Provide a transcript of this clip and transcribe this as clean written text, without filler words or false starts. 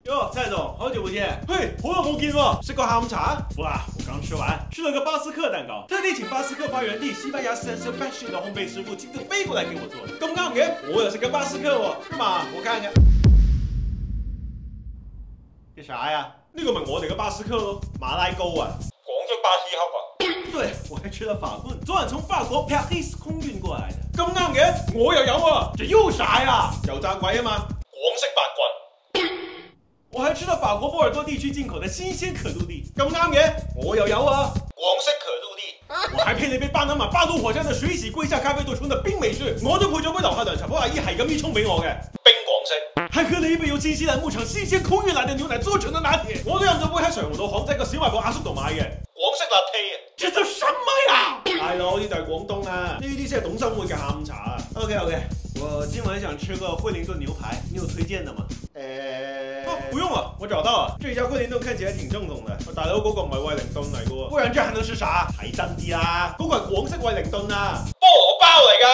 哟，蔡总，好久不见！嘿，好久冇見喎，食個下午茶？哇，我剛吃完，吃了個巴斯克蛋糕，特地請巴斯克發源地西班牙 Sense Fashion 的烘焙師傅親自飛過來給我做的。咁啱嘅，我又食緊巴斯克喎，是嘛？我看看，這啥呀？呢個咪我哋嘅巴斯克咯，馬拉糕啊，廣州巴西烤啊。對，我還吃了法棍，昨晚從法國 Paris 空運過來的。咁啱嘅，我又有喎，這又啥呀？油炸鬼啊嘛，廣式法棍。我還吃了法國波爾多地區進口的新鮮可露地，咁啱嘅，我又有啊，廣式可露地。我還配了一杯巴拿馬八度火山的水洗龜下咖啡豆沖的冰美式，我都配咗杯樓下涼茶鋪阿姨係咁意沖俾我嘅冰廣式。還喝了一杯由新西蘭牧場新鮮空運來的牛奶做成的拿鐵，我都飲咗杯喺上湖道巷仔個小賣部阿叔度買嘅廣式 latte 啊！這叫什麼呀？大佬，呢度係廣東啊，呢啲先係懂生活嘅下午茶啊。OK， 我今晚想吃個惠靈頓牛排，你有推薦的嗎？不用了，我找到了，這家惠靈頓看起來挺正統的。大佬，嗰個唔係惠靈頓嚟嘅喎，不然這還能是啥？睇真啲啦，嗰個係廣式惠靈頓啊，菠蘿包嚟㗎。